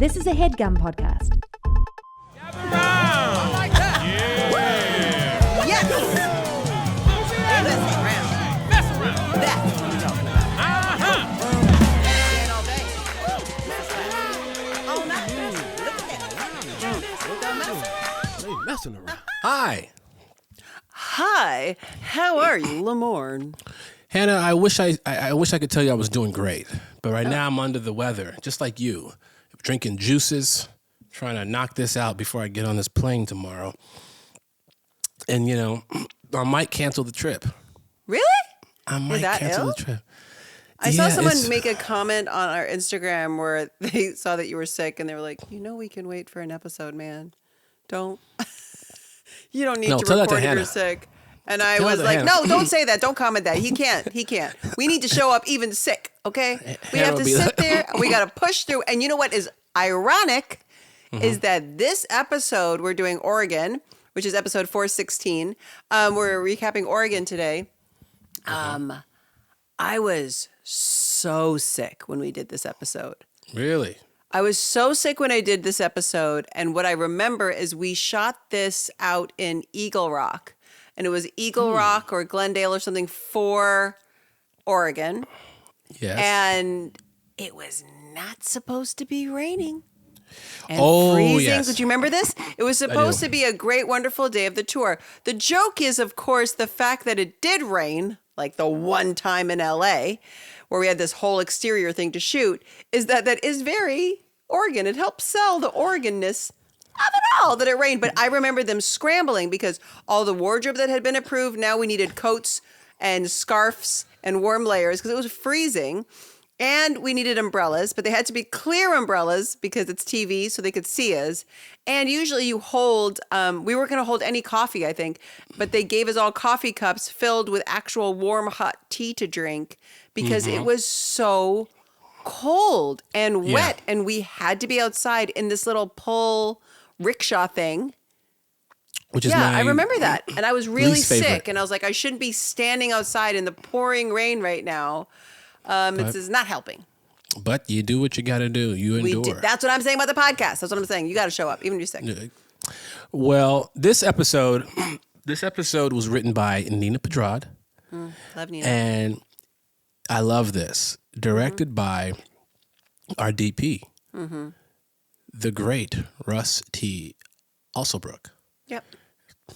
This is a HeadGum podcast. I like that. Yeah. Yes. Mess around. That's what I'm talking about. All day. All night. Look at that. Messing around. Hi, how are you, Lamorne? Hannah, I wish I could tell you I was doing great, but right now I'm under the weather, just like you, drinking juices, trying to knock this out before I get on this plane tomorrow. And I might cancel the trip. Really? I might cancel the trip. I saw someone make a comment on our Instagram where they saw that you were sick and they were like, we can wait for an episode, man. You don't need to record if you're sick. And I was like, no, don't say that. Don't comment that. He can't. We need to show up even sick, okay? We have to sit there. We got to push through. And you know what is ironic is that this episode, we're doing Oregon, which is episode 416. We're recapping Oregon today. I was so sick when we did this episode. Really? I was so sick when I did this episode, and what I remember is we shot this out in Eagle Rock, and it was Eagle Rock or Glendale or something for Oregon. Yes. And it was not supposed to be raining and freezing. Yes. Did you remember this? It was supposed to be a great, wonderful day of the tour. The joke is, of course, the fact that it did rain, like the one time in LA, where we had this whole exterior thing to shoot, is that is very Oregon. It helps sell the Oregonness of it all that it rained. But I remember them scrambling because all the wardrobe that had been approved, now we needed coats and scarves and warm layers because it was freezing. And we needed umbrellas, but they had to be clear umbrellas because it's TV so they could see us. And usually you hold, we weren't going to hold any coffee, I think, but they gave us all coffee cups filled with actual warm, hot tea to drink because it was so cold and wet. And we had to be outside in this little pull rickshaw thing. Which is my I remember that. And I was really least sick. favorite. And I was like, I shouldn't be standing outside in the pouring rain right now. It's not helping. But you do what you got to do. You endure. That's what I'm saying about the podcast. That's what I'm saying. You got to show up, even if you're sick. Well, this episode was written by Nina Pedrad. Love Nina. And I love this. Directed by our DP, the great Russ T. Alsobrook. Yep.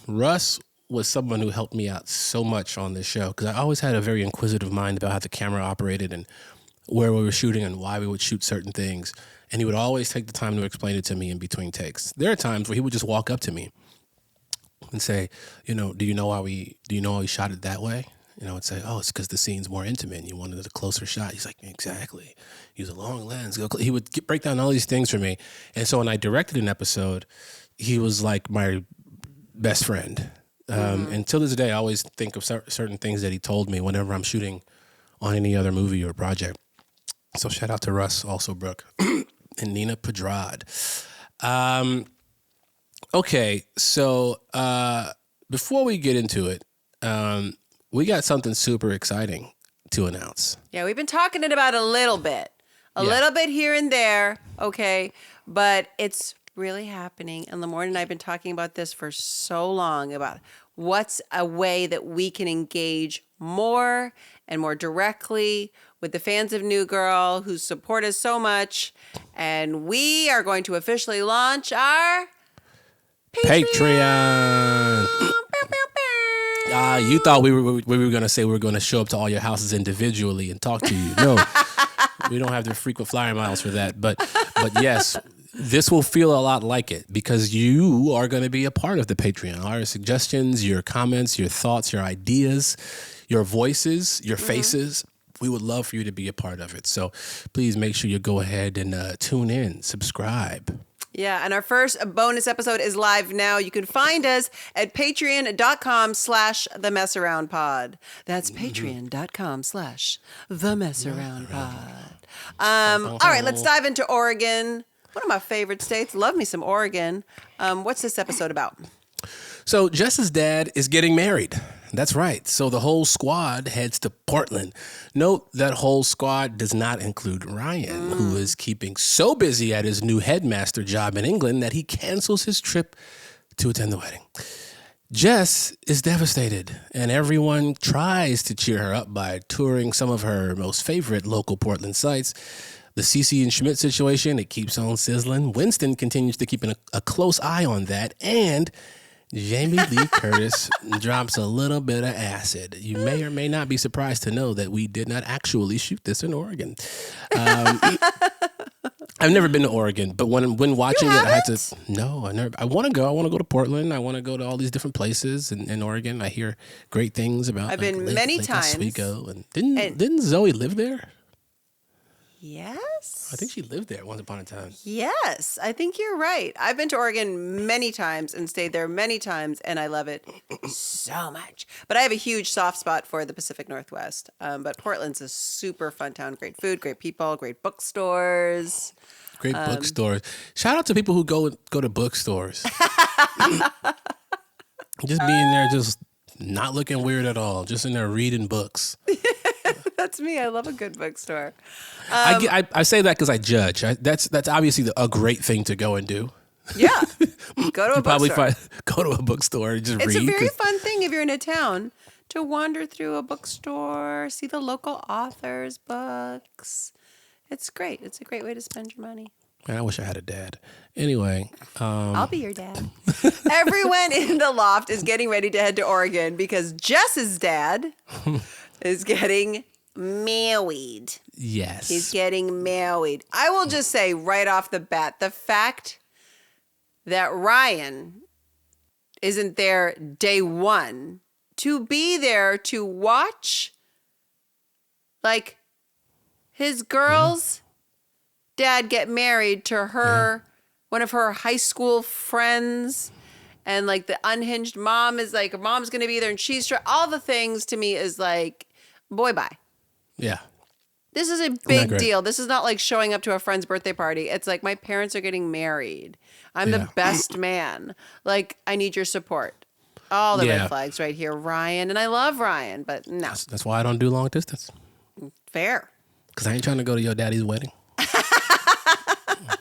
Russ was someone who helped me out so much on this show because I always had a very inquisitive mind about how the camera operated and where we were shooting and why we would shoot certain things. And he would always take the time to explain it to me in between takes. There are times where he would just walk up to me and say, do you know why we shot it that way? I'd say, it's because the scene's more intimate and you wanted a closer shot. He's like, exactly. Use a long lens. He would break down all these things for me. And so when I directed an episode, he was like my best friend. And till this day, I always think of certain things that he told me whenever I'm shooting on any other movie or project. So shout out to Russ Alsobrook and Nina Pedrad. Okay, so before we get into it, we got something super exciting to announce. Yeah, we've been talking about a little bit here and there, okay? But it's really happening. And Lamorne and I have been talking about this for so long, about what's a way that we can engage more and more directly with the fans of New Girl who support us so much. And we are going to officially launch our Patreon. You thought we were going to say we were going to show up to all your houses individually and talk to you. No, we don't have the frequent flyer miles for that. But yes, this will feel a lot like it because you are going to be a part of the Patreon. Our suggestions, your comments, your thoughts, your ideas, your voices, your faces. We would love for you to be a part of it. So please make sure you go ahead and tune in, subscribe. Yeah, and our first bonus episode is live now. You can find us at patreon.com/themessaroundpod. That's patreon.com/themessaroundpod. All right, let's dive into Oregon. One of my favorite states. Love me some Oregon. What's this episode about? So Jess's dad is getting married. That's right. So the whole squad heads to Portland. Note that whole squad does not include Ryan, who is keeping so busy at his new headmaster job in England that he cancels his trip to attend the wedding. Jess is devastated, and everyone tries to cheer her up by touring some of her most favorite local Portland sites. The Cece and Schmidt situation, it keeps on sizzling. Winston continues to keep a close eye on that, and Jamie Lee Curtis drops a little bit of acid. You may or may not be surprised to know that we did not actually shoot this in Oregon. I've never been to Oregon, but when watching it, I had to. No, I never. I want to go. I want to go to Portland. I want to go to all these different places in Oregon. I hear great things about. I've been many times. Oswego, and didn't Zoe live there? Yes. I think she lived there once upon a time. Yes, I think you're right. I've been to Oregon many times and stayed there many times, and I love it so much. But I have a huge soft spot for the Pacific Northwest. But Portland's a super fun town. Great food, great people, great bookstores. Great bookstores. Shout out to people who go to bookstores. Just being there, just not looking weird at all. Just in there reading books. That's me. I love a good bookstore. I say that because I judge. That's obviously a great thing to go and do. Yeah. Go to a bookstore. Go to a bookstore and just read. It's a very fun thing if you're in a town to wander through a bookstore, see the local authors' books. It's great. It's a great way to spend your money. Man, I wish I had a dad. Anyway. I'll be your dad. Everyone in the loft is getting ready to head to Oregon because Jess's dad is getting married. Yes. He's getting married. I will just say right off the bat, the fact that Ryan isn't there day one to be there to watch like his girl's dad get married to her, one of her high school friends. And like the unhinged mom is like, mom's going to be there and she's all the things to me is like, boy, bye. Yeah. This is a big deal. This is not like showing up to a friend's birthday party. It's like my parents are getting married. I'm the best man. Like, I need your support. All the red flags right here, Ryan. And I love Ryan, but no. That's why I don't do long distance. Fair. Because I ain't trying to go to your daddy's wedding.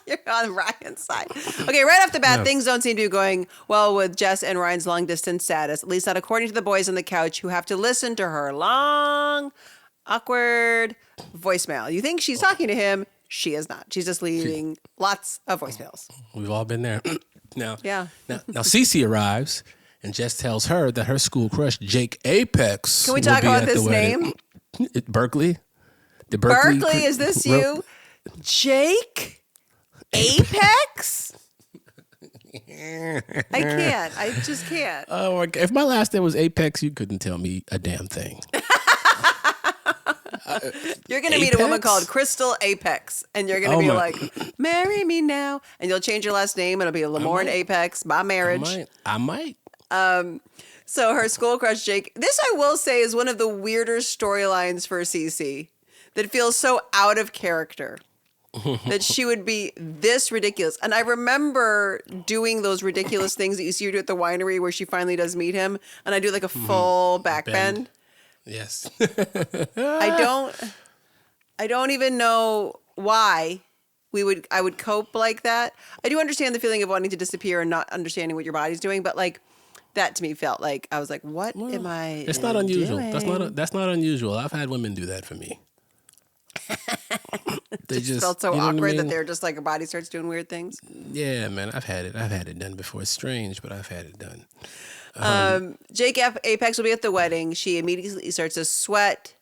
You're on Ryan's side. Okay, right off the bat, things don't seem to be going well with Jess and Ryan's long distance status, at least not according to the boys on the couch who have to listen to her long, awkward voicemail. You think she's talking to him. She is not. She's just leaving lots of voicemails. We've all been there. Now Cece arrives, and Jess tells her that her school crush, Jake Apex, Can we talk about this name? Berkeley? Berkeley, is this you? Jake Apex? I can't. I just can't. Oh, my God. If my last name was Apex, you couldn't tell me a damn thing. You're going to meet a woman called Crystal Apex, and you're going to be like, marry me now. And you'll change your last name. It'll be Lamorne Apex by marriage. I might. So her school crush, Jake, this I will say is one of the weirder storylines for Cece that feels so out of character. That she would be this ridiculous. And I remember doing those ridiculous things that you see her do at the winery where she finally does meet him. And I do like a full back bend. Yes. I don't even know why I would cope like that. I do understand the feeling of wanting to disappear and not understanding what your body's doing, but like that to me felt like I was like, what am I It's not unusual. doing? That's not unusual. I've had women do that for me. They just felt so you know awkward what I mean? that their just like a body starts doing weird things. Yeah, man, I've had it done before. It's strange, but I've had it done. Jake Apex will be at the wedding. She immediately starts to sweat.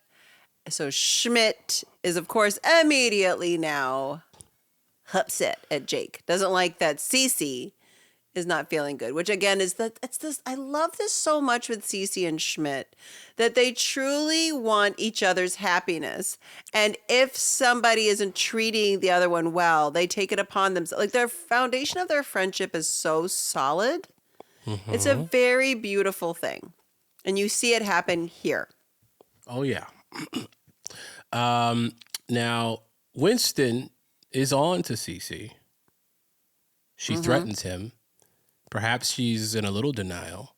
So Schmidt is, of course, immediately now upset at Jake. Doesn't like that Cece is not feeling good, which again is I love this so much with Cece and Schmidt, that they truly want each other's happiness. And if somebody isn't treating the other one well, they take it upon themselves. Like their foundation of their friendship is so solid. Mm-hmm. It's a very beautiful thing. And you see it happen here. Oh, yeah. Now, Winston is on to Cece. She threatens him. Perhaps she's in a little denial.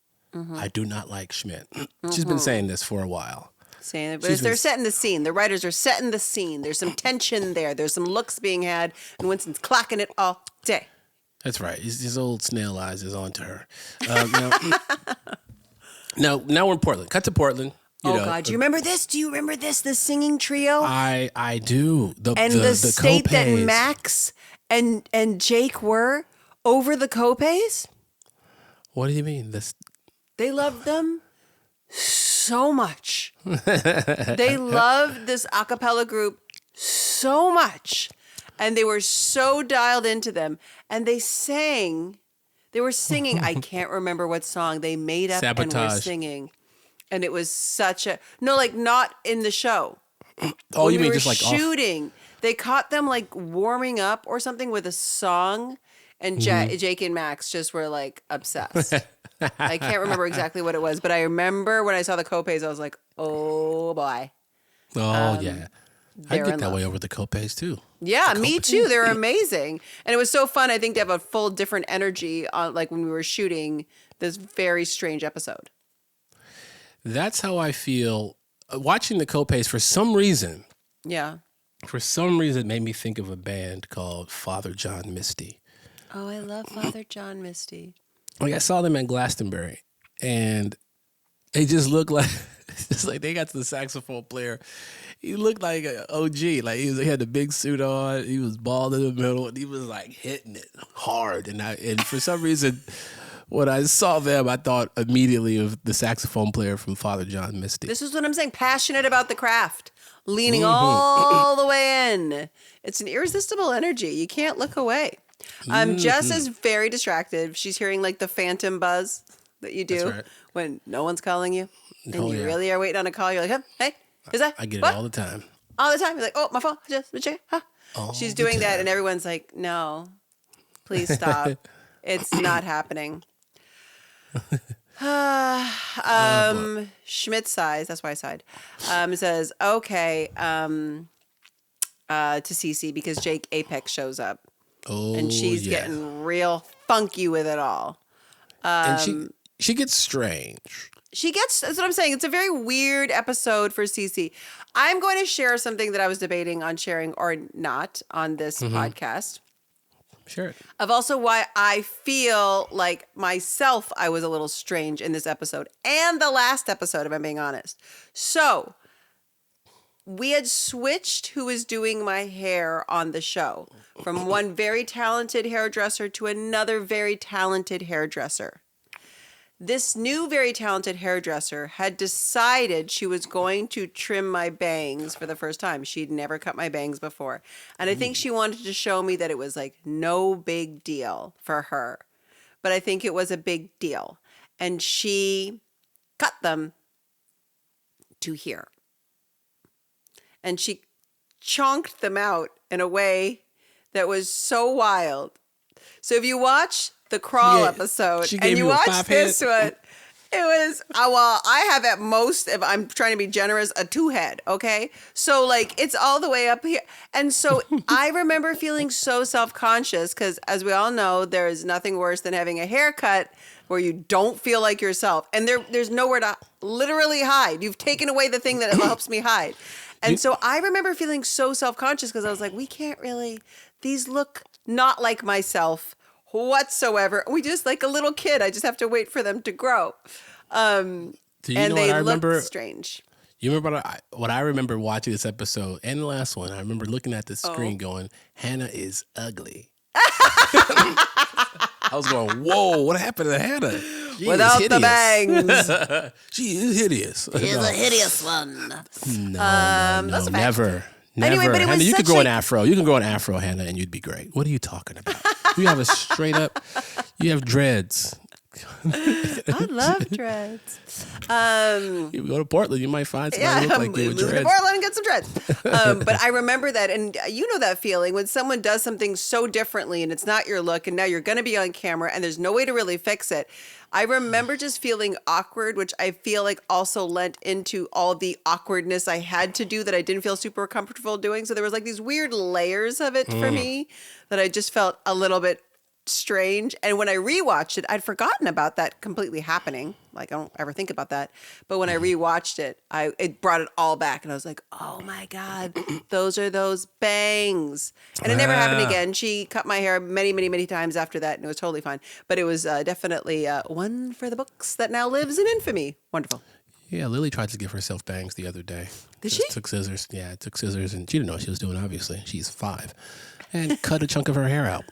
I do not like Schmidt. She's been saying this for a while. Saying, but they're setting the scene. The writers are setting the scene. There's some tension there. There's some looks being had, and Winston's clocking it all day. That's right. His old snail eyes is on to her. Now we're in Portland. Cut to Portland. God, do you remember this? Do you remember this? The singing trio. I do. The state that co-pays. Max and Jake were over the co-pays. What do you mean? They loved them so much. They loved this a cappella group so much. And they were so dialed into them. And they were singing, I can't remember what song they made up and were singing. And it was not in the show. Oh, when you we mean were just like shooting? They caught them like warming up or something with a song. And Jake and Max just were like obsessed. I can't remember exactly what it was, but I remember when I saw the co-pays, I was like, oh boy. Oh, yeah. I they're get in that love. way over the co-pays too. Yeah, me too. They're amazing. And it was so fun, I think, to have a full different energy on like when we were shooting this very strange episode. That's how I feel watching the co-pays for some reason. Yeah. For some reason, it made me think of a band called Father John Misty. Oh, I love Father John Misty. Like I saw them at Glastonbury, and they just looked like just like they got to the saxophone player. He looked like an OG. Like he had the big suit on. He was bald in the middle, and he was like hitting it hard. And for some reason, when I saw them, I thought immediately of the saxophone player from Father John Misty. This is what I'm saying. Passionate about the craft. Leaning all the way in. It's an irresistible energy. You can't look away. Jess is very distracted. She's hearing like the phantom buzz that you do when no one's calling you. And you really are waiting on a call. You're like, huh? Hey, who's that? I get What? it all the time. All the time. You're like, oh, my phone. Just check. Huh? She's doing that, and everyone's like, no, please stop. It's not happening. Schmidt sighs. That's why I sighed. Says, okay, to Cece because Jake Apex shows up. Oh, and she's getting real funky with it all. And she gets strange. That's what I'm saying. It's a very weird episode for Cece. I'm going to share something that I was debating on sharing or not on this podcast. Sure. Of also why I feel like myself, I was a little strange in this episode and the last episode, if I'm being honest. So we had switched who was doing my hair on the show from one very talented hairdresser to another very talented hairdresser. This new very talented hairdresser had decided she was going to trim my bangs for the first time. She'd never cut my bangs before. And I think she wanted to show me that it was like no big deal for her. But I think it was a big deal. And she cut them to here. And she chonked them out in a way that was so wild. So if you watch the crawl episode and you watch this one, it was, I have at most, if I'm trying to be generous, a 2-head, okay? So like it's all the way up here. And so I remember feeling so self-conscious because as we all know, there is nothing worse than having a haircut where you don't feel like yourself. And there's nowhere to literally hide. You've taken away the thing that helps me hide. And so I remember feeling so self-conscious because I was like, these look not like myself whatsoever. We just like a little kid. I just have to wait for them to grow. Do you know they what I remember? look strange. You remember what I remember watching this episode and the last one? I remember looking at the screen going, Hannah is ugly. I was going, whoa, what happened to Hannah? She Without is the hideous. bangs. She is hideous. She's a hideous one. No, that's a fact. never. Anyway, but it Hannah, was you could such grow a- an afro. You can grow an afro, Hannah, and you'd be great. What are you talking about? You have a straight up, you have dreads. I love dreads. You go to Portland, you might find somebody who look like you with move to dreads. Portland and get some dreads. But I remember that, and you know that feeling when someone does something so differently and it's not your look, and now you're going to be on camera and there's no way to really fix it. I remember just feeling awkward, which I feel like also lent into all the awkwardness I had to do that I didn't feel super comfortable doing. So there was like these weird layers of it for me that I just felt a little bit strange. And when I rewatched it, I'd forgotten about that completely happening. Like, I don't ever think about that. But when I rewatched it, it brought it all back. And I was like, oh my God, those are those bangs. And it never happened again. She cut my hair many, many, many times after that. And it was totally fine. But it was definitely one for the books that now lives in infamy. Wonderful. Yeah, Lily tried to give herself bangs the other day. Did she? Took scissors. Yeah, took scissors, and she didn't know what she was doing, obviously. She's 5. And cut a chunk of her hair out.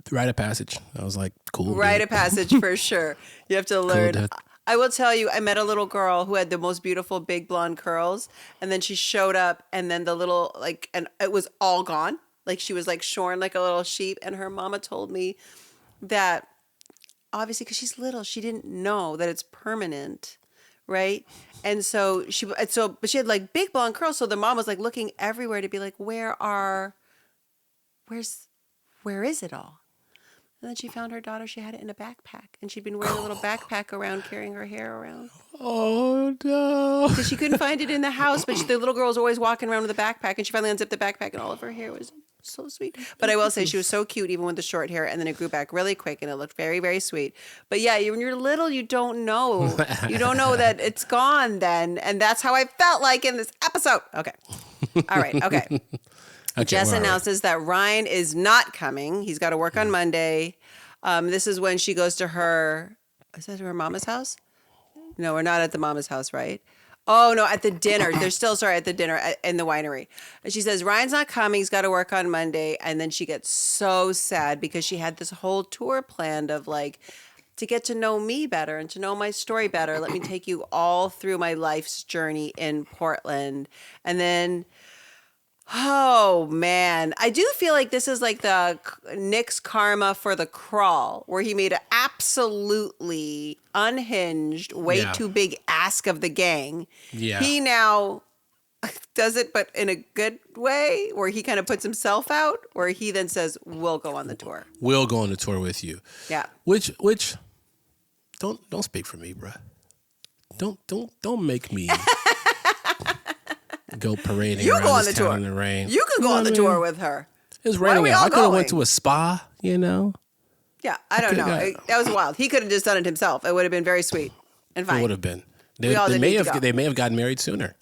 Rite of passage. I was like, cool. Rite of passage for sure. You have to learn. Cool, I will tell you, I met a little girl who had the most beautiful big blonde curls. And then she showed up and then the little, like, and it was all gone. Like she was like shorn like a little sheep. And her mama told me that obviously because she's little, she didn't know that it's permanent. Right. And so but she had like big blonde curls. So the mom was like looking everywhere to be like, where is it all? And then she found her daughter. She had it in a backpack. And she'd been wearing a little backpack around, carrying her hair around. Oh, no. Because she couldn't find it in the house. But the little girl was always walking around with a backpack. And she finally unzipped the backpack. And all of her hair was so sweet. But I will say she was so cute, even with the short hair. And then it grew back really quick. And it looked very, very sweet. But yeah, when you're little, you don't know. You don't know that it's gone then. And that's how I felt like in this episode. Okay. All right. Okay. Okay, Jess announces that Ryan is not coming. He's got to work on Monday. This is when she goes to is that her mama's house? No, we're not at the mama's house, right? Oh, no, at the dinner. They're still, at the dinner in the winery. And she says, Ryan's not coming. He's got to work on Monday. And then she gets so sad because she had this whole tour planned of like, to get to know me better and to know my story better. Let me take you all through my life's journey in Portland. And then... oh, man. I do feel like this is like the Nick's karma for the crawl, where he made an absolutely unhinged, way too big ask of the gang. Yeah. He now does it, but in a good way, where he kind of puts himself out, where he then says, we'll go on the tour. We'll go on the tour with you. Yeah. Which don't speak for me, bruh. Don't make me go parading around this town in the rain. You could go on the tour with her. It was raining out. I could have went to a spa, you know. Yeah, I don't know. That was wild. He could have just done it himself. It would have been very sweet and fine. It would have been. They may have gotten married sooner.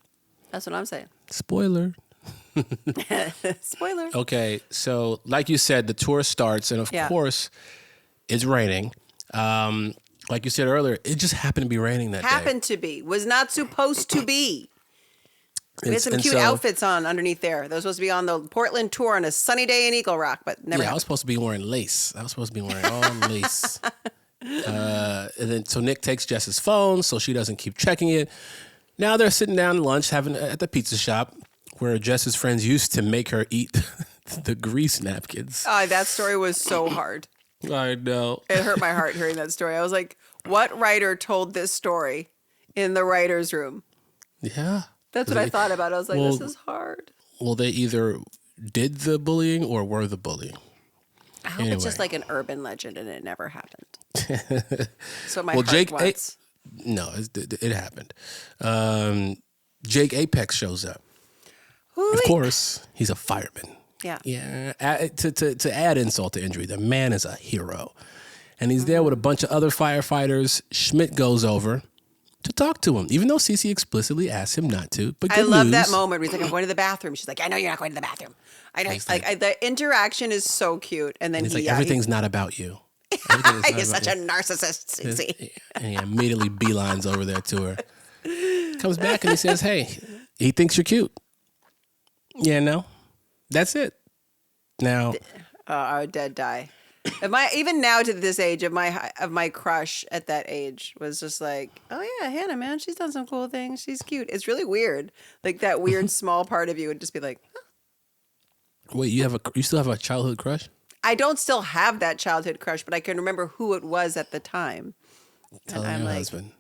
That's what I'm saying. Spoiler. Spoiler. Okay, so like you said, the tour starts, and of course, it's raining. Like you said earlier, it just happened to be raining that day. Happened to be. Was not supposed to be. We had some cute outfits on underneath there. They were supposed to be on the Portland tour on a sunny day in Eagle Rock, but never happened. I was supposed to be wearing lace. I was supposed to be wearing all lace. And then so Nick takes Jess's phone so she doesn't keep checking it. Now they're sitting down at lunch at the pizza shop where Jess's friends used to make her eat the grease napkins. That story was so hard. I know. It hurt my heart hearing that story. I was like, what writer told this story in the writer's room? Yeah. That's what I thought about. I was like, this is hard. Well, they either did the bullying or were the bullying. I hope it's just like an urban legend and it never happened. So my heart wants. No, it happened. Jake Apex shows up. Of course, he's a fireman. Yeah. Yeah. To add insult to injury, the man is a hero. And he's there with a bunch of other firefighters. Schmidt goes over to talk to him, even though Cece explicitly asked him not to. But I love that moment where he's like, I'm going to the bathroom. She's like, I know you're not going to the bathroom. I know. The interaction is so cute. And then he's like, everything's not about you. He's such a narcissist, Cece. And he immediately beelines over there to her. Comes back and he says, hey, he thinks you're cute. Yeah, no. That's it. Now. I would dead die. Even now to this age of my crush at that age was just like, oh yeah, Hannah, man, she's done some cool things. She's cute. It's really weird. Like that weird small part of you would just be like, huh. Wait, you still have a childhood crush? I don't still have that childhood crush, but I can remember who it was at the time. Tell your husband.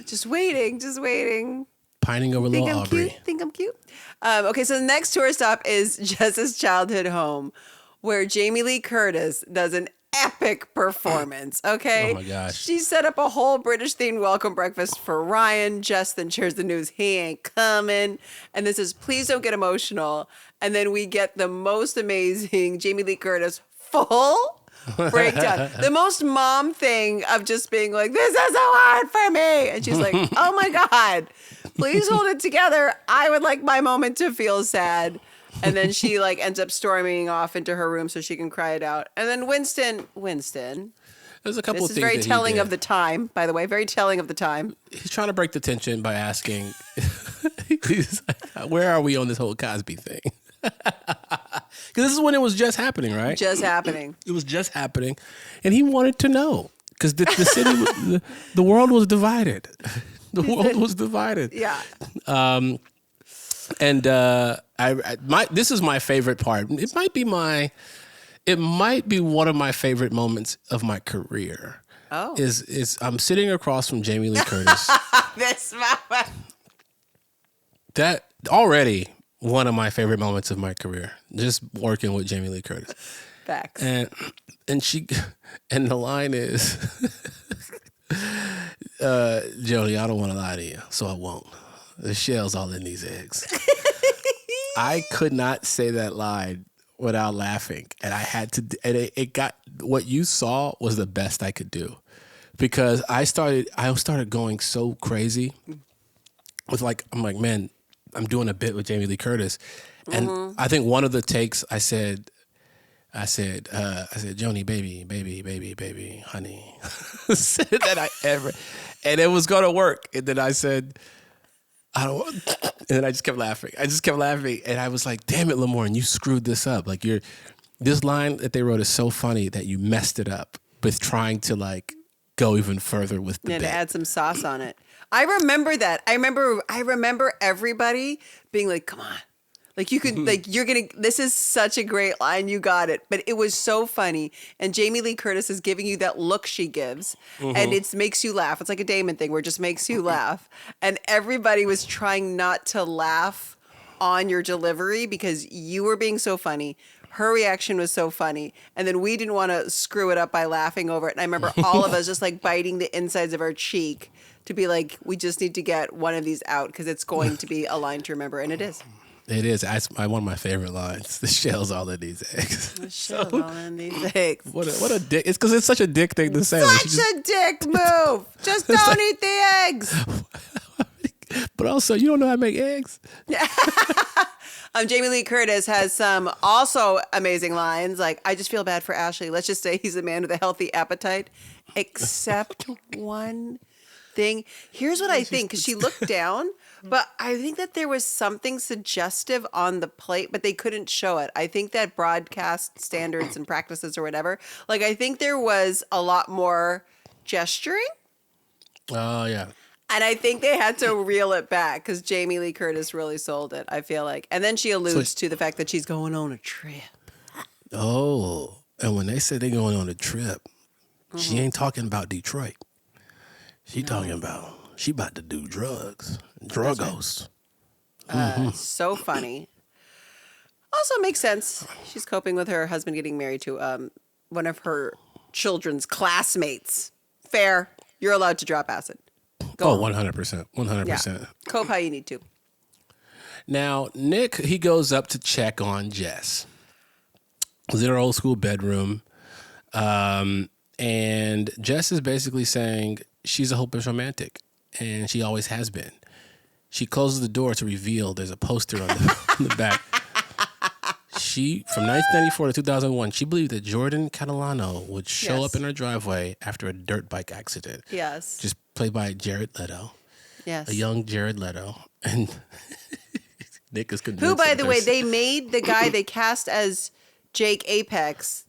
Just waiting. Pining over little Aubrey. Think I'm cute? Okay, so the next tour stop is Jess's childhood home, where Jamie Lee Curtis does an epic performance, okay? Oh my gosh. She set up a whole British themed welcome breakfast for Ryan. Jess then shares the news he ain't coming. And this is please don't get emotional. And then we get the most amazing Jamie Lee Curtis full breakdown. The most mom thing of just being like, this is so hard for me. And she's like, oh my God, please hold it together. I would like my moment to feel sad. And then she like ends up storming off into her room so she can cry it out. And then Winston, There's a couple this of is things very that he telling did. of the time, by the way, very telling of the time. He's trying to break the tension by asking, he's like, where are we on this whole Cosby thing? Because this is when it was just happening, right? Just happening. It was just happening. And he wanted to know because the city, the world was divided. The world was divided. Yeah. And this is my favorite part. It might be one of my favorite moments of my career. Oh. Is I'm sitting across from Jamie Lee Curtis. This moment. That already one of my favorite moments of my career. Just working with Jamie Lee Curtis. Facts. And the line is Jody, I don't want to lie to you, so I won't. The shell's all in these eggs. I could not say that line without laughing. And I had to, and it got, what you saw was the best I could do. Because I started going so crazy with I'm like, man, I'm doing a bit with Jamie Lee Curtis. And I think one of the takes I said, Joni, baby, honey. Said that I ever, and it was going to work. And then I said, I don't want, and then I just kept laughing. And I was like, damn it, Lamorne, you screwed this up. Like this line that they wrote is so funny that you messed it up with trying to go even further with the And bit. to add some sauce on it. I remember that. I remember everybody being like, come on. Like you could, this is such a great line. You got it. But it was so funny. And Jamie Lee Curtis is giving you that look she gives. And it makes you laugh. It's like a Damon thing where it just makes you laugh. And everybody was trying not to laugh on your delivery because you were being so funny. Her reaction was so funny. And then we didn't want to screw it up by laughing over it. And I remember all of us just biting the insides of our cheek to be like, we just need to get one of these out because it's going to be a line to remember. And it is. It is. That's one of my favorite lines. The shell's all in these eggs. The shell's all in these eggs. What a dick. It's because it's such a dick thing to say. Such a dick move. Just don't eat the eggs. But also, you don't know how to make eggs. Jamie Lee Curtis has some also amazing lines. I just feel bad for Ashley. Let's just say he's a man with a healthy appetite. Except one thing. Here's what I think. Because she looked down. But I think that there was something suggestive on the plate, but they couldn't show it. I think that broadcast standards and practices or whatever, I think there was a lot more gesturing. Oh, yeah. And I think they had to reel it back because Jamie Lee Curtis really sold it, I feel like. And then she alludes to the fact that she's going on a trip. Oh, and when they say they're going on a trip, she ain't talking about Detroit. She talking about... She about to do drugs. Druggos. So funny. Also makes sense. She's coping with her husband getting married to one of her children's classmates. Fair. You're allowed to drop acid. Go on. 100%. 100%. Yeah. Cope how you need to. Now, Nick, he goes up to check on Jess. He's in her old school bedroom. And Jess is basically saying she's a hopeless romantic. And she always has been. She closes the door to reveal there's a poster on the back. She, from 1994 to 2001, she believed that Jordan Catalano would show up in her driveway after a dirt bike accident. Yes. Just played by Jared Leto. Yes. A young Jared Leto. And Nick is convinced. Who, by the way, they made the guy they cast as Jake Apex.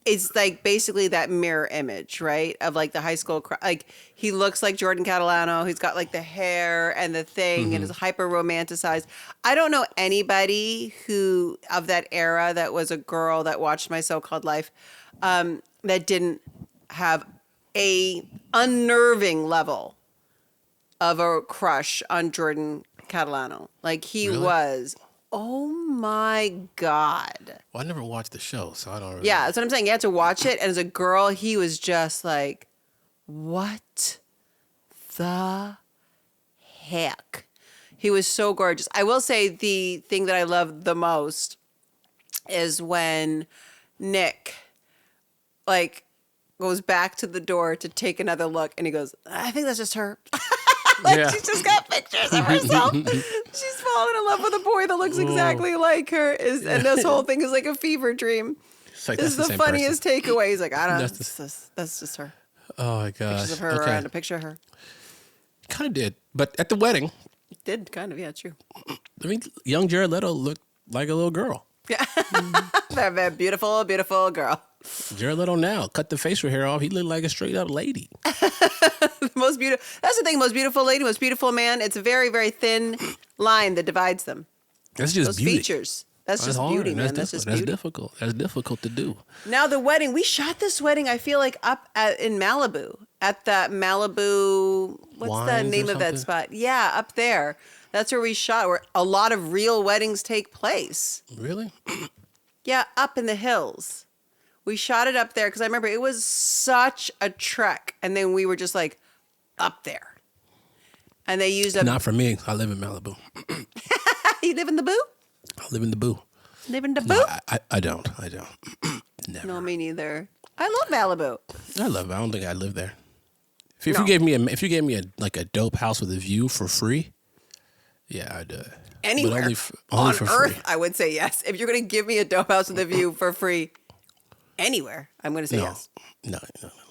It's basically that mirror image, right? Of the high school, he looks like Jordan Catalano. He's got the hair and the thing and is hyper romanticized. I don't know anybody who of that era that was a girl that watched My So-Called Life that didn't have a unnerving level of a crush on Jordan Catalano. He Really? was, oh my God. Well, I never watched the show, so I don't really Yeah, that's what I'm saying. You had to watch it. And as a girl, he was just like, what the heck? He was so gorgeous. I will say the thing that I love the most is when Nick, like, goes back to the door to take another look, and he goes, I think that's just her. Yeah. She's just got pictures of herself. She's fallen in love with a boy that looks exactly like her. And this whole thing is like a fever dream. It's like, This is that's the same person. funniest takeaway. He's like, I don't know. That's That's just her. Oh my gosh. Pictures of her around a picture of her. Kind of did, but at the wedding, Did kind of, yeah, true. I mean, young Jared Leto looked like a little girl. Yeah. That beautiful, beautiful girl. Jared Leto now cut the facial hair off. He looked like a straight up lady. Most beautiful. That's the thing. Most beautiful lady, most beautiful man. It's a very, very thin line that divides them. That's just Those beauty. features. That's just hard. beauty, man. That's That's just That's beauty. difficult. That's difficult to do. Now the wedding. We shot this wedding. I feel like in Malibu at that Malibu. What's the Wines name or of that something? spot? Yeah, up there. That's where we shot. Where a lot of real weddings take place. Really? Yeah, up in the hills. We shot it up there because I remember it was such a trek, and then we were just like up there, and they used up. Not for me. I live in Malibu. You live in the boo? I live in the boo. Live in the boo? No, I don't. Never. No, me neither. I love Malibu. I love it. I don't think I live there. If you gave me a like a dope house with a view for free, yeah, I'd. Anywhere but only on for Earth, free. I would say yes. If you're going to give me a dope house with a view for free, anywhere, I'm going to say No, yes. no,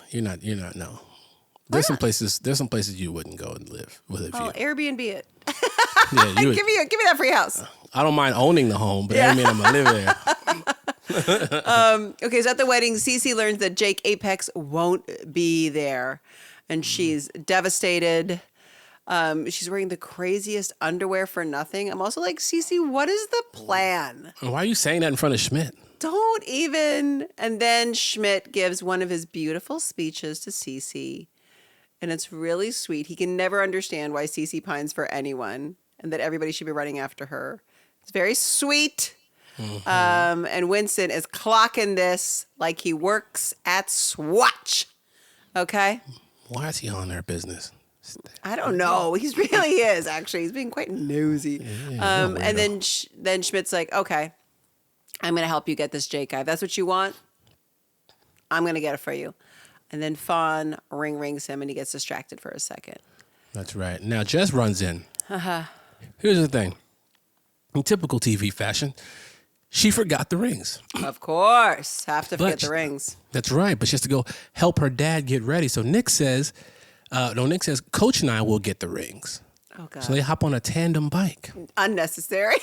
you're not. No. There's some places you wouldn't go and live with a view. Oh, Airbnb it. Yeah, you would, give me that free house. I don't mind owning the home, but that doesn't mean I'm gonna live there. Okay, so at the wedding, Cece learns that Jake Apex won't be there, and she's devastated. She's wearing the craziest underwear for nothing. I'm also like, Cece, what is the plan? And why are you saying that in front of Schmidt? Don't even. And then Schmidt gives one of his beautiful speeches to Cece, and it's really sweet. He can never understand why Cece pines for anyone, and that everybody should be running after her. It's very sweet. Mm-hmm. And Winston is clocking this like he works at Swatch. Okay? Why is he on their business? I don't know. He really is, actually. He's being quite nosy. Yeah, And then Schmidt's like, okay, I'm going to help you get this Jake guy. If that's what you want, I'm going to get it for you. And then Fawn rings him, and he gets distracted for a second. That's right. Now Jess runs in. Here's the thing. In typical TV fashion, she forgot the rings. Of course. Have to forget But- the rings. That's right. But she has to go help her dad get ready. So Nick says, Coach and I will get the rings. Oh, God. So they hop on a tandem bike. Unnecessary.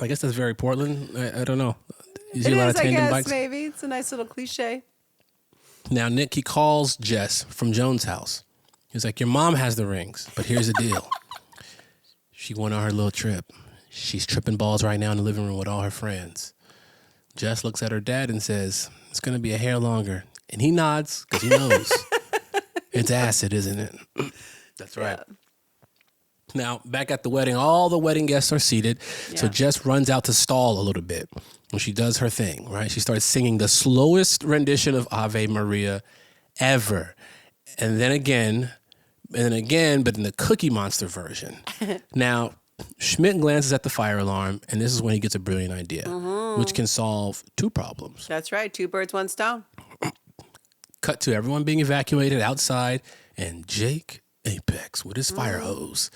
I guess that's very Portland. I don't know. You It see a lot is, of I tandem guess, bikes. maybe. It's a nice little cliche. Now, Nick, he calls Jess from Joan's house. He's like, your mom has the rings, but here's the deal. She went on her little trip. She's tripping balls right now in the living room with all her friends. Jess looks at her dad and says, it's going to be a hair longer. And he nods because he knows. It's acid, isn't it? That's right. Yeah. Now, back at the wedding, all the wedding guests are seated. So Yeah. Jess runs out to stall a little bit. And she does her thing, right? She starts singing the slowest rendition of Ave Maria ever. And then again, but in the Cookie Monster version. Now, Schmidt glances at the fire alarm, and this is when he gets a brilliant idea, which can solve two problems. That's right. 2 birds, 1 stone. Cut to everyone being evacuated outside, and Jake Apex with his fire hose.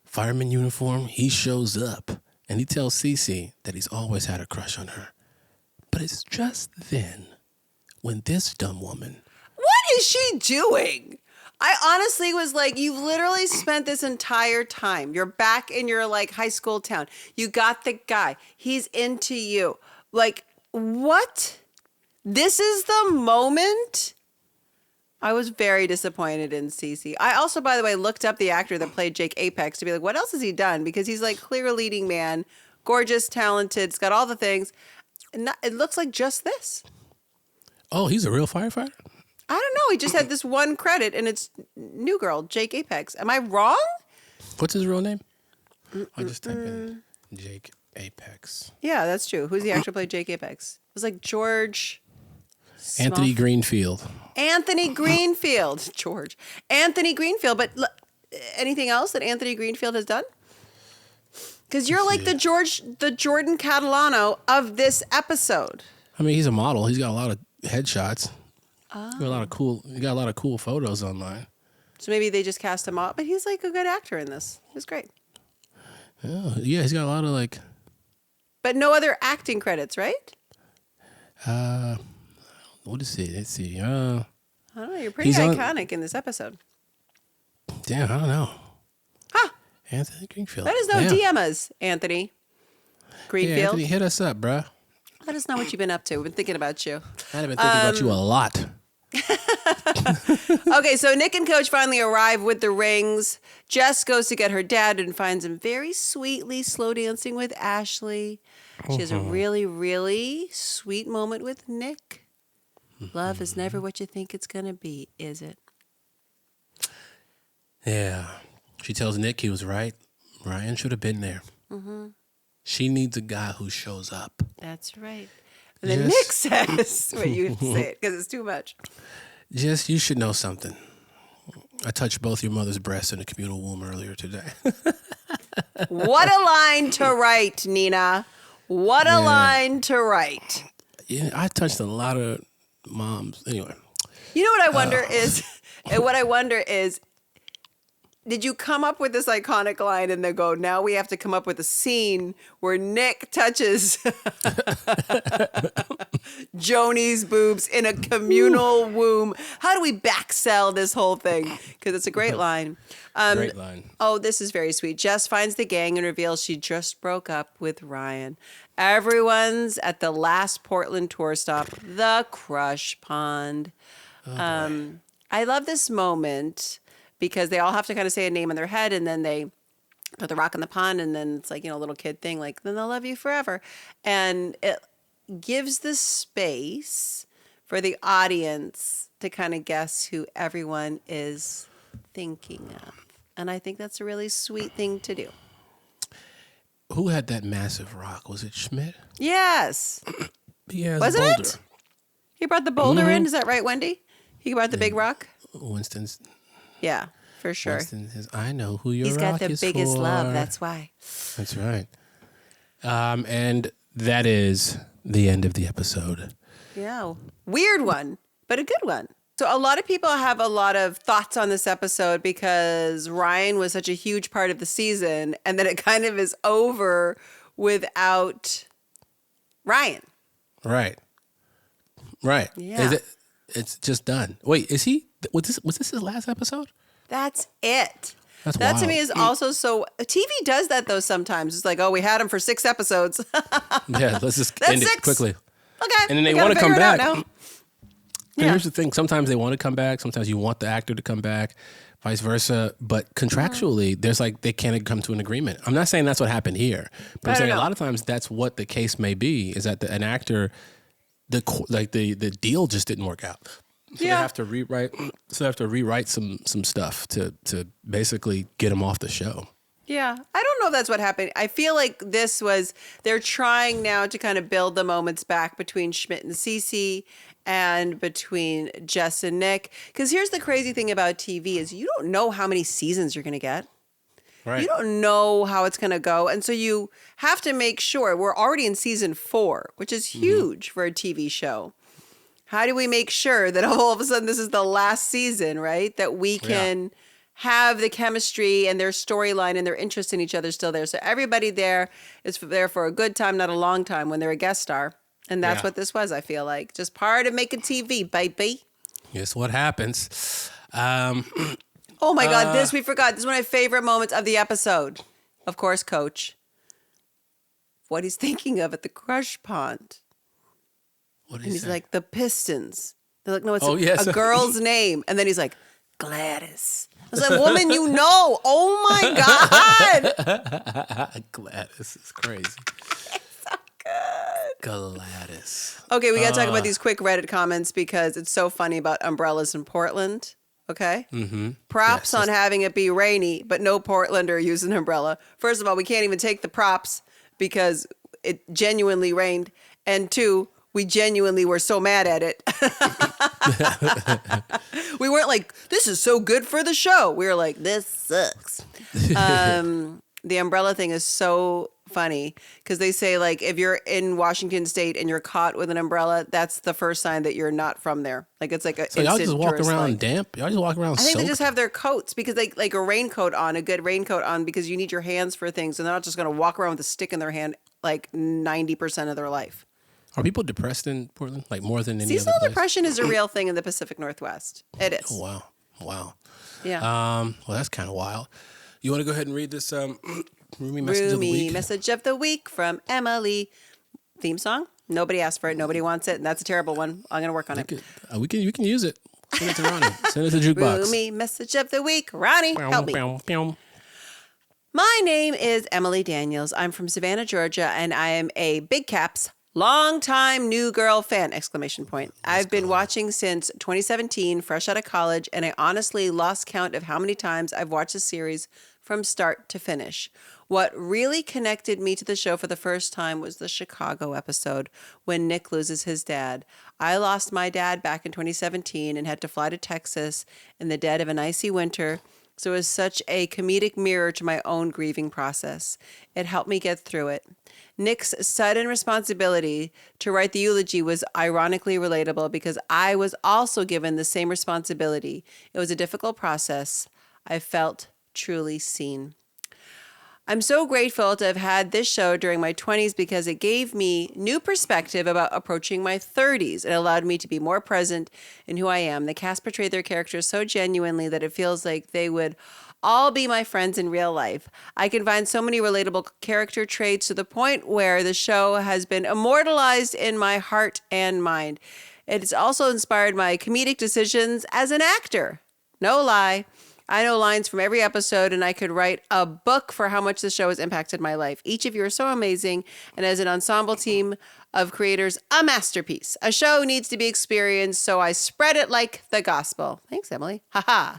Fireman uniform, he shows up, and he tells Cece that he's always had a crush on her. But it's just then when this dumb woman... What is she doing? I honestly was like, you've literally spent this entire time. You're back in your like high school town. You got the guy. He's into you. Like, what? This is the moment? I was very disappointed in Cece. I also, by the way, looked up the actor that played Jake Apex to be like, what else has he done? Because he's like clear leading man, gorgeous, talented, it's got all the things. And it looks like just this. Oh, he's a real firefighter? I don't know. He just had this one credit, and it's New Girl, Jake Apex. Am I wrong? What's his real name? I'll just type in Jake Apex. Yeah, that's true. Who's the actor who played Jake Apex? It was like George. Anthony Greenfield. Anthony Greenfield. George. Anthony Greenfield. But anything else that Anthony Greenfield has done? Because you're like the Jordan Catalano of this episode. I mean, he's a model. He's got a lot of headshots. He got a lot of cool photos online. So maybe they just cast him off. But he's like a good actor in this. He was great. Oh, yeah, he's got a lot of like. But no other acting credits, right? What is it? Let's see. I don't know. You're pretty iconic in this episode. Damn, I don't know. Huh. Anthony Greenfield. Let us know. DM us, Anthony Greenfield. Yeah, Anthony, hit us up, bruh. Let us know what you've been up to. We've been thinking about you. I've been thinking about you a lot. Okay, so Nick and Coach finally arrive with the rings. Jess goes to get her dad and finds him very sweetly slow dancing with Ashley. She has a really, really sweet moment with Nick. Love is never what you think it's going to be, is it? Yeah. She tells Nick he was right. Ryan should have been there. Mm-hmm. She needs a guy who shows up. That's right. And then Nick says, wait, you have to say it because it's too much. Jess, you should know something. I touched both your mother's breasts in a communal womb earlier today. What a line to write, Nina. What a line to write. Yeah, I touched a lot of moms. Anyway. You know what I wonder is, did you come up with this iconic line and then go, now we have to come up with a scene where Nick touches Joni's boobs in a communal womb? How do we backsell this whole thing? Because it's a great line. Great line. Oh, this is very sweet. Jess finds the gang and reveals she just broke up with Ryan. Everyone's at the last Portland tour stop, the Crush Pond. I love this moment because they all have to kind of say a name in their head, and then they put the rock in the pond, and then it's like, a little kid thing, like, then they'll love you forever. And it gives the space for the audience to kind of guess who everyone is thinking of. And I think that's a really sweet thing to do. Who had that massive rock? Was it Schmidt? Yes. Wasn't it? He brought the boulder in. Is that right, Wendy? He brought the big rock? Winston's. Yeah, for sure. Winston says, I know who your He's rock got the is biggest for. love. That's why. That's right. And that is the end of the episode. Yeah. Weird one, but a good one. So a lot of people have a lot of thoughts on this episode because Ryan was such a huge part of the season, and then it kind of is over without Ryan. Right. Yeah. It's just done. Wait, was this his last episode? That's it. That's that wild. to me is also so. TV does that though sometimes. It's like, oh, we had him for 6 episodes. Yeah, let's just That's end 6. it quickly. Okay. And then they we gotta want to come figure it out back. now. And here's the thing. Sometimes they want to come back. Sometimes you want the actor to come back, vice versa. But contractually, there's like, they can't come to an agreement. I'm not saying that's what happened here. But I'm saying a lot of times that's what the case may be, is that an actor, the deal just didn't work out. So they have to rewrite. So they have to rewrite some stuff to basically get him off the show. Yeah, I don't know if that's what happened. I feel like they're trying now to kind of build the moments back between Schmidt and Cece and between Jess and Nick. Because here's the crazy thing about TV is you don't know how many seasons you're going to get. Right. You don't know how it's going to go. And so you have to make sure. We're already in season 4, which is huge for a TV show. How do we make sure that all of a sudden this is the last season, right? That we can have the chemistry and their storyline and their interest in each other still there. So everybody there is there for a good time, not a long time when they're a guest star. And that's what this was, I feel like. Just part of making TV, baby. Guess what happens? Oh my God, we forgot. This is one of my favorite moments of the episode. Of course, Coach. What he's thinking of at the Crush Pond. What did And he he's say? like, the Pistons. They're like, no, it's yes. a girl's name. And then he's like, Gladys. I was like, woman, you know. Oh my God. Gladys is crazy. It's so good. Gladys. Okay, we got to talk about these quick Reddit comments because it's so funny about umbrellas in Portland. Okay? Mm-hmm. Props on having it be rainy, but no Portlander use an umbrella. First of all, we can't even take the props because it genuinely rained, and 2, we genuinely were so mad at it. We weren't like, this is so good for the show. We were like, this sucks. The umbrella thing is so funny because they say, like, if you're in Washington State and you're caught with an umbrella, that's the first sign that you're not from there. Like, it's like a So y'all just walk around damp? Y'all just walk around I think soaked? they just have their coats because like a raincoat on, a good raincoat on, because you need your hands for things, and they're not just going to walk around with a stick in their hand like 90% of their life. Are people depressed in Portland? Like more than any Seasonal other place? depression is a real thing in the Pacific Northwest. It is. Oh, wow. Yeah. Well, that's kind of wild. You want to go ahead and read this Roomy message of the Roomy week? message of the week from Emily. Theme song? Nobody asked for it. Nobody wants it. And that's a terrible one. I'm going to work on it. We can use it. Send it to Ronnie. Send it to Jukebox. Roomy message of the week. Ronnie, help me. My name is Emily Daniels. I'm from Savannah, Georgia, and I am a Big Caps long-time New Girl fan! ! I've been watching since 2017, fresh out of college, and I honestly lost count of how many times I've watched the series from start to finish. What really connected me to the show for the first time was the Chicago episode when Nick loses his dad. I lost my dad back in 2017 and had to fly to Texas in the dead of an icy winter. So it was such a comedic mirror to my own grieving process. It helped me get through it. Nick's sudden responsibility to write the eulogy was ironically relatable because I was also given the same responsibility. It was a difficult process. I felt truly seen. I'm so grateful to have had this show during my 20s because it gave me new perspective about approaching my 30s. It allowed me to be more present in who I am. The cast portrayed their characters so genuinely that it feels like they would all be my friends in real life. I can find so many relatable character traits to the point where the show has been immortalized in my heart and mind. It's also inspired my comedic decisions as an actor. No lie. I know lines from every episode, and I could write a book for how much the show has impacted my life. Each of you are so amazing, and as an ensemble team of creators, a masterpiece. A show needs to be experienced, so I spread it like the gospel. Thanks, Emily. Haha.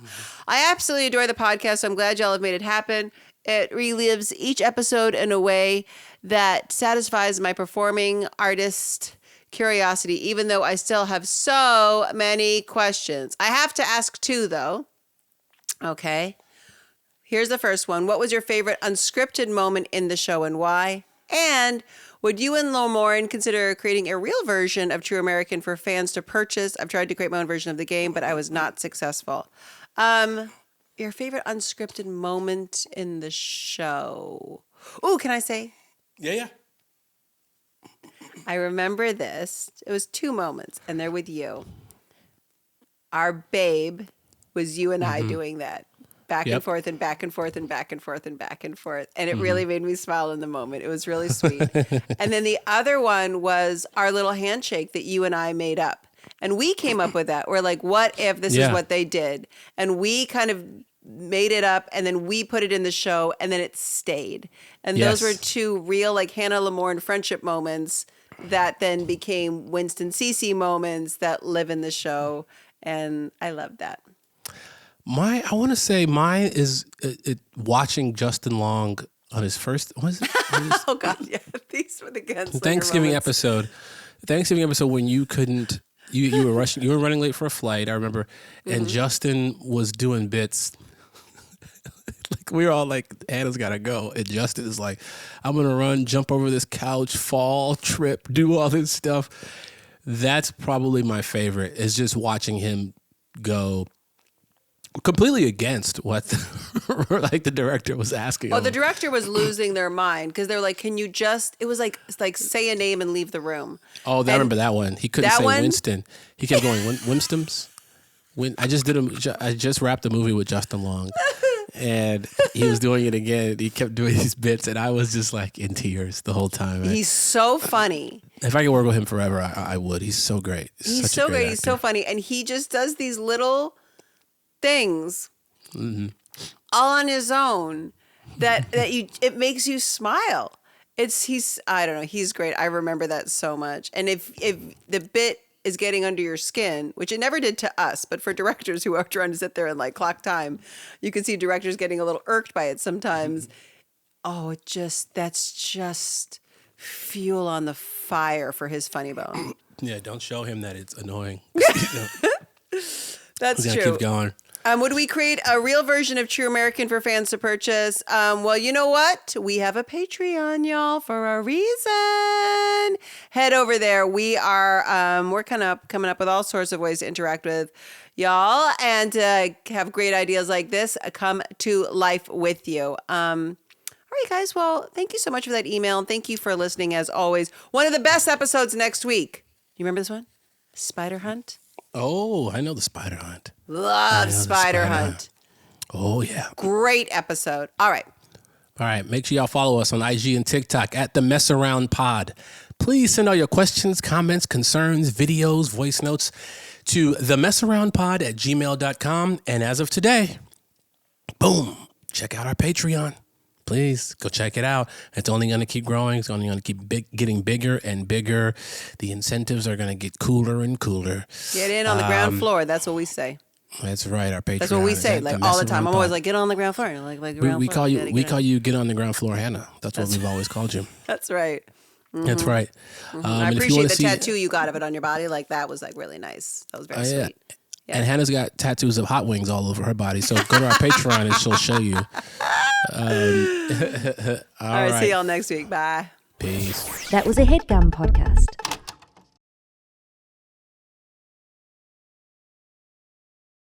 I absolutely adore the podcast, so I'm glad y'all have made it happen. It relives each episode in a way that satisfies my performing artist curiosity, even though I still have so many questions. I have to ask 2, though. Okay. Here's the first one. What was your favorite unscripted moment in the show and why? And would you and Lauren consider creating a real version of True American for fans to purchase? I've tried to create my own version of the game, but I was not successful. Your favorite unscripted moment in the show? Oh, can I say? Yeah. I remember this. It was 2 moments, and they're with you. Our babe was you and I doing that. Back and forth and back and forth and back and forth and back and forth. And it really made me smile in the moment. It was really sweet. And then the other one was our little handshake that you and I made up. And we came up with that. We're like, what if this is what they did? And we kind of made it up, and then we put it in the show, and then it stayed. And those were 2 real, like, Hannah Lamorne friendship moments that then became Winston Cece moments that live in the show. And I love that. I want to say mine is watching Justin Long on his first. What is it? Oh God, yeah, these were the gunslinger Thanksgiving moments. episode. Thanksgiving episode when you couldn't. You were rushing. You were running late for a flight. I remember, and Justin was doing bits. Like we were all like, Anna's gotta go, and Justin is like, I'm gonna run, jump over this couch, fall, trip, do all this stuff. That's probably my favorite. Is just watching him go completely against what like the director was asking. Well, the director was losing their mind because they're like, "Can you just?" It was like say a name and leave the room. Oh, I remember that one. He couldn't say Winston. He kept going Winston's. I just wrapped the movie with Justin Long, and he was doing it again. He kept doing these bits, and I was just like in tears the whole time. He's so funny. If I could work with him forever, I would. He's so great. He's so great. He's so funny, and he just does these little things all on his own that it makes you smile. I don't know, he's great. I remember that so much. And if the bit is getting under your skin, which it never did to us, but for directors who are trying to sit there and like clock time, you can see directors getting a little irked by it sometimes. Oh, that's just fuel on the fire for his funny bone. Yeah, don't show him that it's annoying. That's We're true. gonna keep going. Would we create a real version of True American for fans to purchase? Well, you know what? We have a Patreon, y'all, for a reason. Head over there. We are we're kind of coming up with all sorts of ways to interact with y'all and have great ideas like this come to life with you. All right, guys. Well, thank you so much for that email, and thank you for listening as always. One of the best episodes next week. You remember this one? Spider Hunt. Oh, I know the Spider Hunt. Love Spider Hunt. Oh, yeah. Great episode. All right. All right. Make sure y'all follow us on IG and TikTok at The Mess Around Pod. Please send all your questions, comments, concerns, videos, voice notes to themessaroundpod@gmail.com. And as of today, boom, check out our Patreon. Please go check it out. It's only going to keep growing. It's only going to keep getting bigger and bigger. The incentives are going to get cooler and cooler. Get in on the ground floor. That's what we say. That's right. Our Patreon. That's what we say, is like all the time. I'm always like, get on the ground floor. We call you get on the ground floor, Hannah. That's what we've always called you. That's right. Mm-hmm. That's right. I appreciate the tattoo you got of it on your body. Like that was like really nice. That was very sweet. Yeah. And Hannah's got tattoos of hot wings all over her body. So go to our Patreon and she'll show you. All right. See y'all next week. Bye. Peace. That was a HeadGum podcast.